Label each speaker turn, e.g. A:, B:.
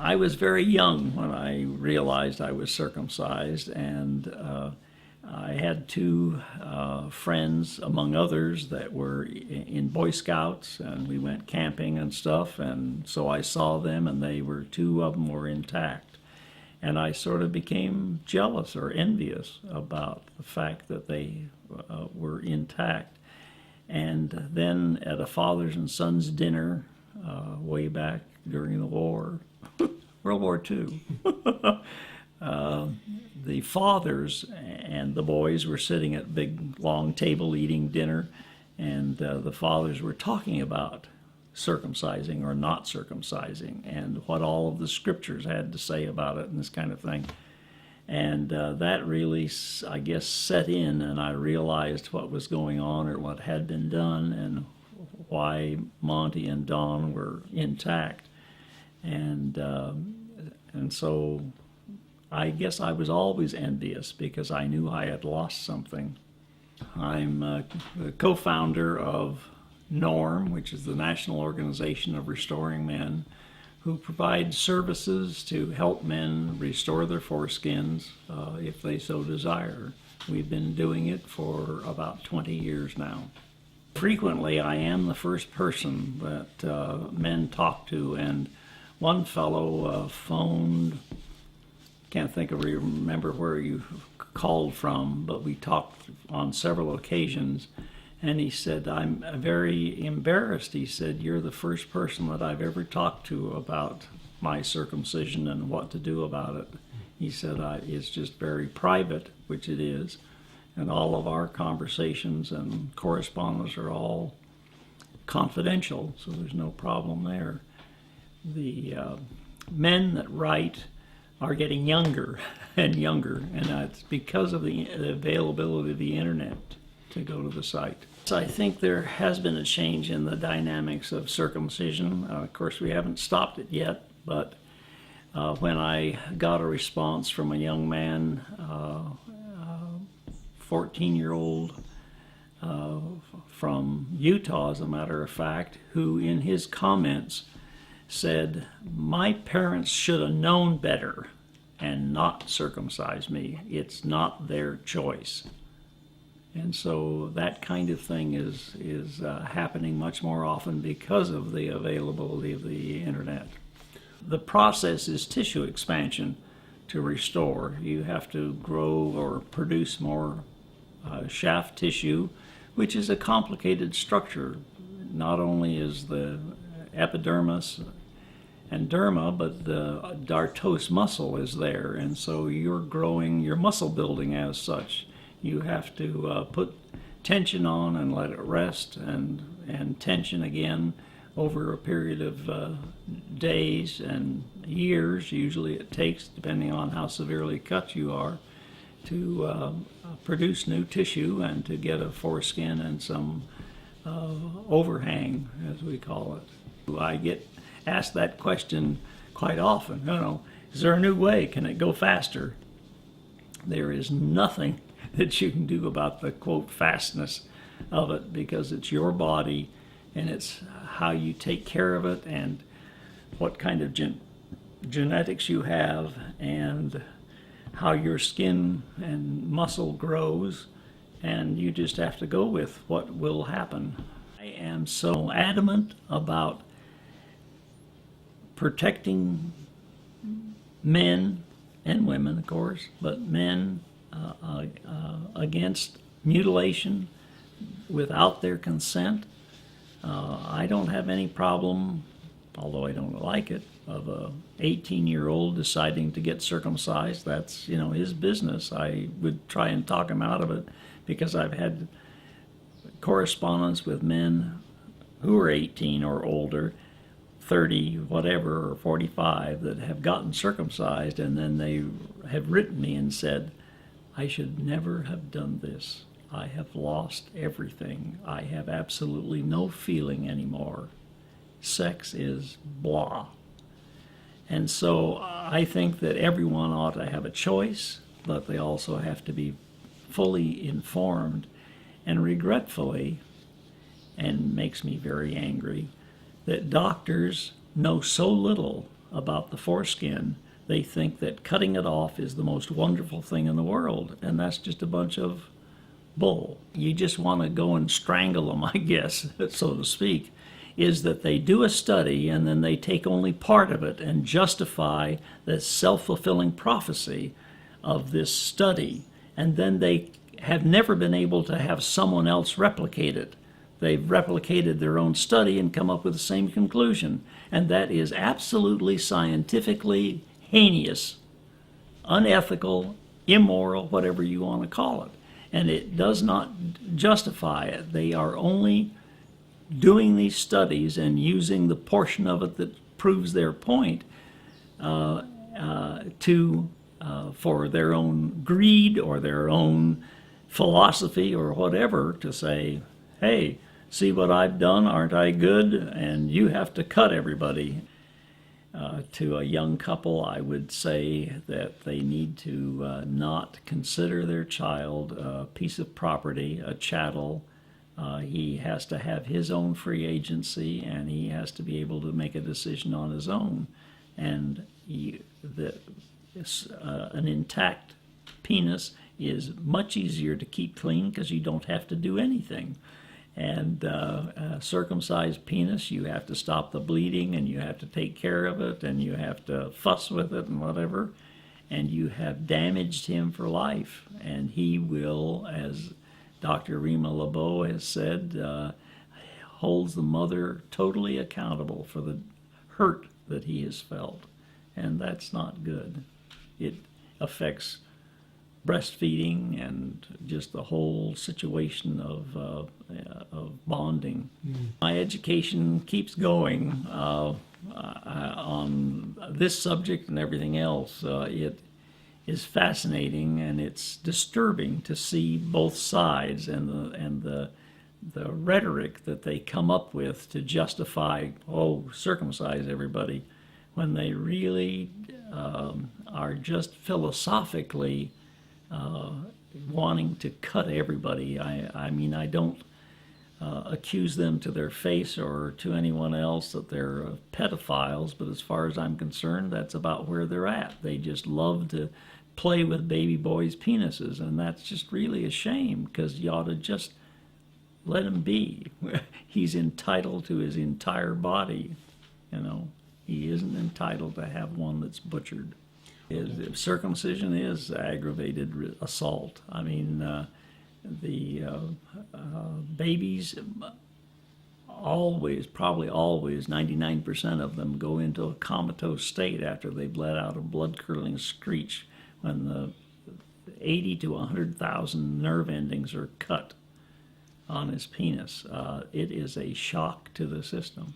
A: I was very young when I realized I was circumcised, and I had two friends, among others, that were in Boy Scouts, and we went camping and stuff, and so I saw them, and two of them were intact. And I sort of became jealous or envious about the fact that they were intact. And then at a fathers and sons dinner way back during the war, World War II, the fathers and the boys were sitting at a big long table eating dinner, and the fathers were talking about circumcising or not circumcising and what all of the scriptures had to say about it and this kind of thing. And that really, I guess, set in, and I realized what was going on or what had been done and why Monty and Don were intact. And so I guess I was always envious because I knew I had lost something. I'm the co-founder of NORM, which is the National Organization of Restoring Men, who provides services to help men restore their foreskins if they so desire. We've been doing it for about 20 years now. Frequently, I am the first person that men talk to, and one fellow phoned, can't remember where you called from, but we talked on several occasions. And he said, I'm very embarrassed. He said, you're the first person that I've ever talked to about my circumcision and what to do about it. He said, it's just very private, which it is. And all of our conversations and correspondence are all confidential, so there's no problem there. The men that write are getting younger and younger, and it's because of the availability of the internet to go to the site. So I think there has been a change in the dynamics of circumcision. Of course, we haven't stopped it yet, but when I got a response from a young man, 14-year-old from Utah, as a matter of fact, who in his comments said, my parents should have known better and not circumcised me. It's not their choice. And so that kind of thing is happening much more often because of the availability of the internet. The process is tissue expansion to restore. You have to grow or produce more shaft tissue, which is a complicated structure. Not only is the epidermis and derma, but the dartos muscle is there, and so you're growing, you're muscle building as such. You have to put tension on and let it rest, and tension again over a period of days and years, usually it takes, depending on how severely cut you are, to produce new tissue and to get a foreskin and some overhang, as we call it. I get asked that question quite often. Is there a new way? Can it go faster? There is nothing that you can do about the, quote, fastness of it, because it's your body and it's how you take care of it and what kind of genetics you have and how your skin and muscle grows, and you just have to go with what will happen. I am so adamant about protecting men and women, of course, but men against mutilation without their consent. I don't have any problem, although I don't like it, of a 18-year-old deciding to get circumcised. That's, his business. I would try and talk him out of it, because I've had correspondence with men who are 18 or older, 30, whatever, or 45, that have gotten circumcised, and then they have written me and said, I should never have done this. I have lost everything. I have absolutely no feeling anymore. Sex is blah. And so I think that everyone ought to have a choice, but they also have to be fully informed. And regretfully, and makes me very angry, that doctors know so little about the foreskin, they think that cutting it off is the most wonderful thing in the world, and that's just a bunch of bull. You just want to go and strangle them, I guess, so to speak. Is that they do a study and then they take only part of it and justify the self-fulfilling prophecy of this study, and then they have never been able to have someone else replicate it. They've replicated their own study and come up with the same conclusion, and that is absolutely scientifically heinous, unethical, immoral, whatever you want to call it. And it does not justify it. They are only doing these studies and using the portion of it that proves their point for their own greed or their own philosophy or whatever, to say, hey, see what I've done, aren't I good? And you have to cut everybody. To a young couple, I would say that they need to not consider their child a piece of property, a chattel. He has to have his own free agency, and he has to be able to make a decision on his own. And an intact penis is much easier to keep clean because you don't have to do anything. And a circumcised penis, you have to stop the bleeding, and you have to take care of it, and you have to fuss with it and whatever. And you have damaged him for life. And he will, as Dr. Rima LeBeau has said, holds the mother totally accountable for the hurt that he has felt. And that's not good. It affects breastfeeding and just the whole situation of bonding. My education keeps going on this subject and everything else. It is fascinating, and it's disturbing to see both sides and the rhetoric that they come up with to justify, circumcise everybody, when they really are just philosophically wanting to cut everybody. I mean, I don't accuse them to their face or to anyone else that they're pedophiles, but as far as I'm concerned, that's about where they're at. They just love to play with baby boys' penises, and that's just really a shame, because you ought to just let him be. He's entitled to his entire body, you know. He isn't entitled to have one that's butchered. Circumcision is aggravated assault. I mean, the babies probably always, 99% of them go into a comatose state after they've let out a blood-curdling screech when the 80 to 100,000 nerve endings are cut on his penis. It is a shock to the system.